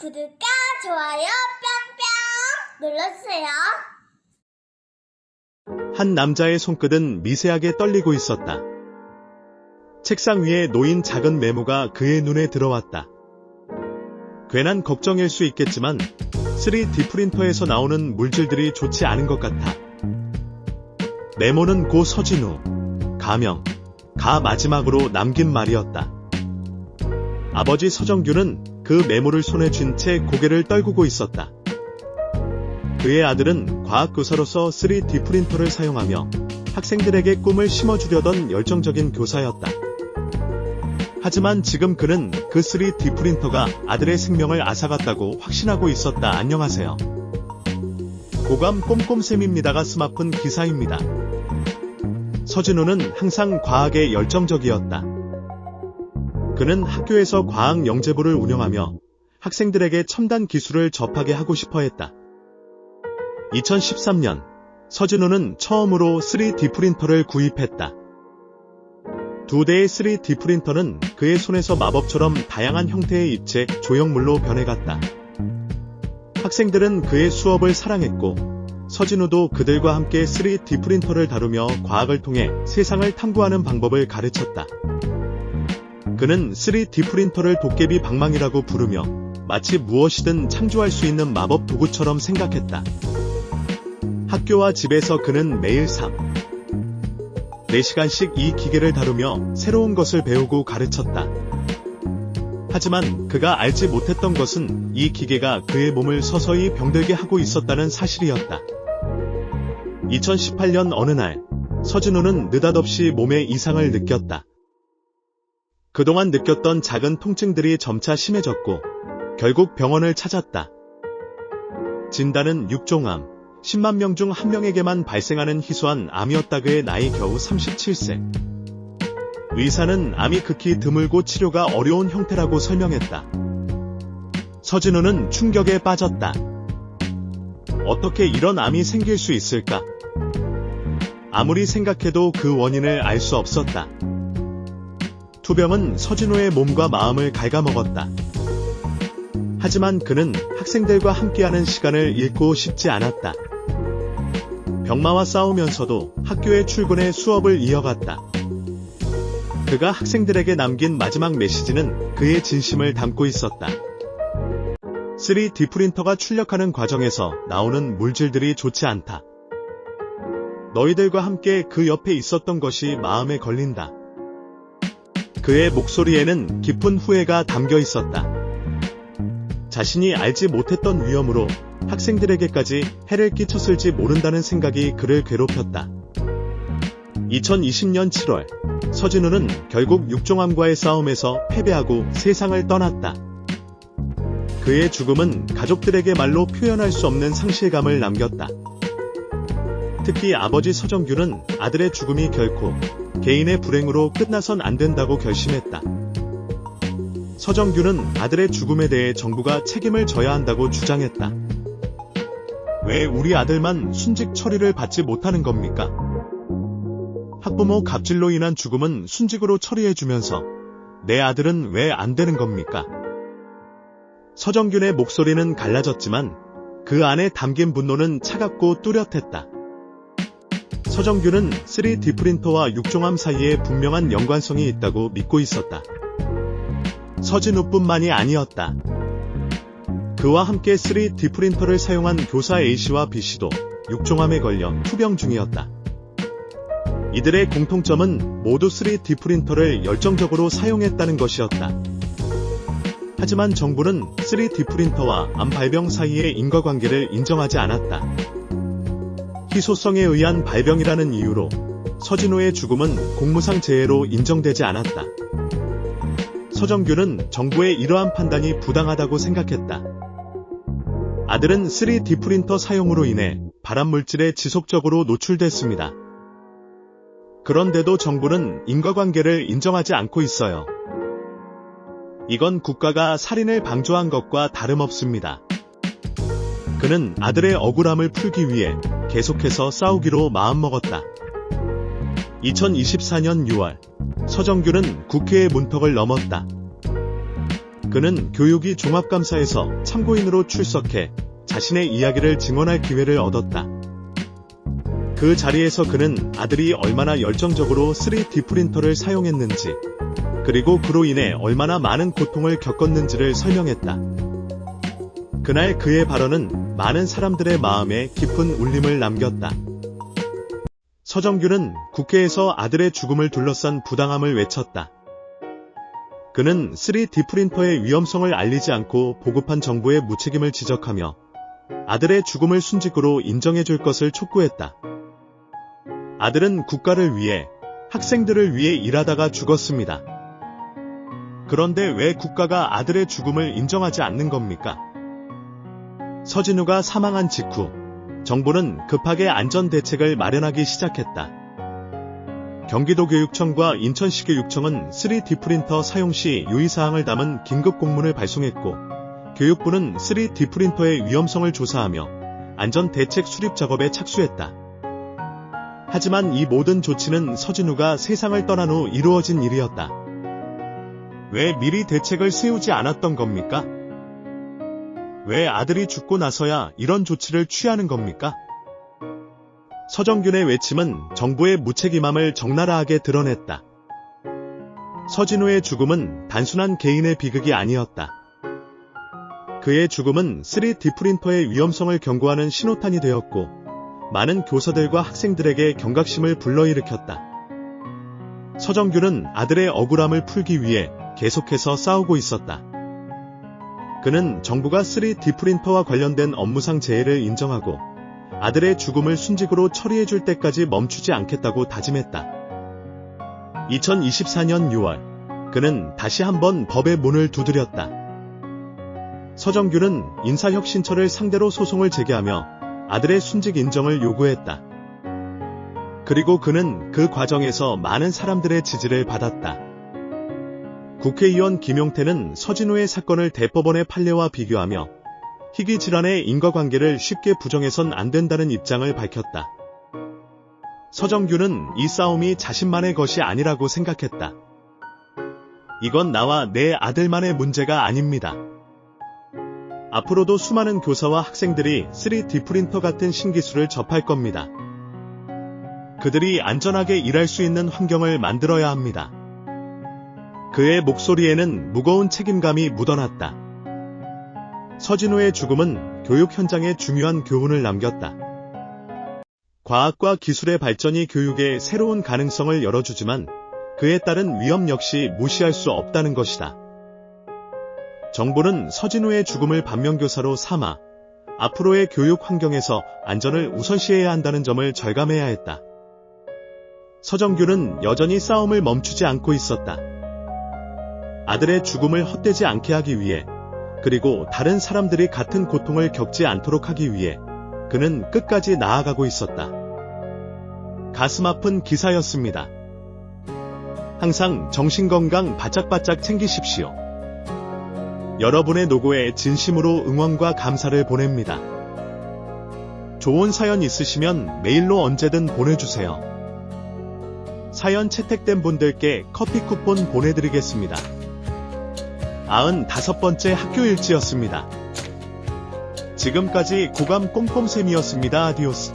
구독과 좋아요 뿅뿅 눌러주세요. 한 남자의 손끝은 미세하게 떨리고 있었다. 책상 위에 놓인 작은 메모가 그의 눈에 들어왔다. 괜한 걱정일 수 있겠지만 3D 프린터에서 나오는 물질들이 좋지 않은 것 같아. 메모는 고 서진우, 가명, 가 마지막으로 남긴 말이었다. 아버지 서정규는 그 메모를 손에 쥔 채 고개를 떨구고 있었다. 그의 아들은 과학교사로서 3D 프린터를 사용하며 학생들에게 꿈을 심어주려던 열정적인 교사였다. 하지만 지금 그는 그 3D 프린터가 아들의 생명을 앗아갔다고 확신하고 있었다. 안녕하세요. 고감 꼼꼼쌤입니다가 스마픈 기사입니다. 서진우는 항상 과학에 열정적이었다. 그는 학교에서 과학 영재부를 운영하며 학생들에게 첨단 기술을 접하게 하고 싶어 했다. 2013년, 서진우는 처음으로 3D 프린터를 구입했다. 2대의 3D 프린터는 그의 손에서 마법처럼 다양한 형태의 입체, 조형물로 변해갔다. 학생들은 그의 수업을 사랑했고, 서진우도 그들과 함께 3D 프린터를 다루며 과학을 통해 세상을 탐구하는 방법을 가르쳤다. 그는 3D 프린터를 도깨비 방망이라고 부르며 마치 무엇이든 창조할 수 있는 마법 도구처럼 생각했다. 학교와 집에서 그는 매일 4시간씩 이 기계를 다루며 새로운 것을 배우고 가르쳤다. 하지만 그가 알지 못했던 것은 이 기계가 그의 몸을 서서히 병들게 하고 있었다는 사실이었다. 2018년 어느 날, 서진우는 느닷없이 몸에 이상을 느꼈다. 그동안 느꼈던 작은 통증들이 점차 심해졌고 결국 병원을 찾았다. 진단은 육종암, 10만 명 중 1명에게만 발생하는 희소한 암이었다. 그의 나이 겨우 37세. 의사는 암이 극히 드물고 치료가 어려운 형태라고 설명했다. 서진우는 충격에 빠졌다. 어떻게 이런 암이 생길 수 있을까? 아무리 생각해도 그 원인을 알 수 없었다. 투병은 서진우의 몸과 마음을 갉아먹었다. 하지만 그는 학생들과 함께하는 시간을 잃고 싶지 않았다. 병마와 싸우면서도 학교에 출근해 수업을 이어갔다. 그가 학생들에게 남긴 마지막 메시지는 그의 진심을 담고 있었다. 3D 프린터가 출력하는 과정에서 나오는 물질들이 좋지 않다. 너희들과 함께 그 옆에 있었던 것이 마음에 걸린다. 그의 목소리에는 깊은 후회가 담겨 있었다. 자신이 알지 못했던 위험으로 학생들에게까지 해를 끼쳤을지 모른다는 생각이 그를 괴롭혔다. 2020년 7월, 서진우는 결국 육종암과의 싸움에서 패배하고 세상을 떠났다. 그의 죽음은 가족들에게 말로 표현할 수 없는 상실감을 남겼다. 특히 아버지 서정규는 아들의 죽음이 결코 개인의 불행으로 끝나선 안 된다고 결심했다. 서정규는 아들의 죽음에 대해 정부가 책임을 져야 한다고 주장했다. 왜 우리 아들만 순직 처리를 받지 못하는 겁니까? 학부모 갑질로 인한 죽음은 순직으로 처리해주면서 내 아들은 왜 안 되는 겁니까? 서정균의 목소리는 갈라졌지만 그 안에 담긴 분노는 차갑고 뚜렷했다. 서정규는 3D 프린터와 육종암 사이에 분명한 연관성이 있다고 믿고 있었다. 서진우뿐만이 아니었다. 그와 함께 3D 프린터를 사용한 교사 A씨와 B씨도 육종암에 걸려 투병 중이었다. 이들의 공통점은 모두 3D 프린터를 열정적으로 사용했다는 것이었다. 하지만 정부는 3D 프린터와 암 발병 사이의 인과관계를 인정하지 않았다. 희소성에 의한 발병이라는 이유로 서진우의 죽음은 공무상 재해로 인정되지 않았다. 서정규는 정부의 이러한 판단이 부당하다고 생각했다. 아들은 3D 프린터 사용으로 인해 발암물질에 지속적으로 노출됐습니다. 그런데도 정부는 인과관계를 인정하지 않고 있어요. 이건 국가가 살인을 방조한 것과 다름없습니다. 그는 아들의 억울함을 풀기 위해 계속해서 싸우기로 마음먹었다. 2024년 6월, 서정규는 국회의 문턱을 넘었다. 그는 교육위 종합감사에서 참고인으로 출석해 자신의 이야기를 증언할 기회를 얻었다. 그 자리에서 그는 아들이 얼마나 열정적으로 3D 프린터를 사용했는지, 그리고 그로 인해 얼마나 많은 고통을 겪었는지를 설명했다. 그날 그의 발언은 많은 사람들의 마음에 깊은 울림을 남겼다. 서정규는 국회에서 아들의 죽음을 둘러싼 부당함을 외쳤다. 그는 3D 프린터의 위험성을 알리지 않고 보급한 정부의 무책임을 지적하며 아들의 죽음을 순직으로 인정해줄 것을 촉구했다. 아들은 국가를 위해, 학생들을 위해 일하다가 죽었습니다. 그런데 왜 국가가 아들의 죽음을 인정하지 않는 겁니까? 서진우가 사망한 직후 정부는 급하게 안전대책을 마련하기 시작했다. 경기도교육청과 인천시교육청은 3D 프린터 사용 시 유의사항을 담은 긴급공문을 발송했고, 교육부는 3D 프린터의 위험성을 조사하며 안전대책 수립 작업에 착수했다. 하지만 이 모든 조치는 서진우가 세상을 떠난 후 이루어진 일이었다. 왜 미리 대책을 세우지 않았던 겁니까? 왜 아들이 죽고 나서야 이런 조치를 취하는 겁니까? 서정균의 외침은 정부의 무책임함을 적나라하게 드러냈다. 서진우의 죽음은 단순한 개인의 비극이 아니었다. 그의 죽음은 3D 프린터의 위험성을 경고하는 신호탄이 되었고, 많은 교사들과 학생들에게 경각심을 불러일으켰다. 서정균은 아들의 억울함을 풀기 위해 계속해서 싸우고 있었다. 그는 정부가 3D 프린터와 관련된 업무상 재해를 인정하고 아들의 죽음을 순직으로 처리해줄 때까지 멈추지 않겠다고 다짐했다. 2024년 6월, 그는 다시 한번 법의 문을 두드렸다. 서정균은 인사혁신처를 상대로 소송을 제기하며 아들의 순직 인정을 요구했다. 그리고 그는 그 과정에서 많은 사람들의 지지를 받았다. 국회의원 김용태는 서진우의 사건을 대법원의 판례와 비교하며 희귀 질환의 인과관계를 쉽게 부정해선 안 된다는 입장을 밝혔다. 서정규는 이 싸움이 자신만의 것이 아니라고 생각했다. 이건 나와 내 아들만의 문제가 아닙니다. 앞으로도 수많은 교사와 학생들이 3D 프린터 같은 신기술을 접할 겁니다. 그들이 안전하게 일할 수 있는 환경을 만들어야 합니다. 그의 목소리에는 무거운 책임감이 묻어났다. 서진우의 죽음은 교육 현장에 중요한 교훈을 남겼다. 과학과 기술의 발전이 교육에 새로운 가능성을 열어주지만 그에 따른 위험 역시 무시할 수 없다는 것이다. 정부는 서진우의 죽음을 반면교사로 삼아 앞으로의 교육 환경에서 안전을 우선시해야 한다는 점을 절감해야 했다. 서정규는 여전히 싸움을 멈추지 않고 있었다. 아들의 죽음을 헛되지 않게 하기 위해, 그리고 다른 사람들이 같은 고통을 겪지 않도록 하기 위해 그는 끝까지 나아가고 있었다. 가슴 아픈 기사였습니다. 항상 정신건강 바짝바짝 챙기십시오. 여러분의 노고에 진심으로 응원과 감사를 보냅니다. 좋은 사연 있으시면 메일로 언제든 보내주세요. 사연 채택된 분들께 커피 쿠폰 보내드리겠습니다. 95번째 학교일지였습니다. 지금까지 고감 꼼꼼쌤이었습니다. 아디오스.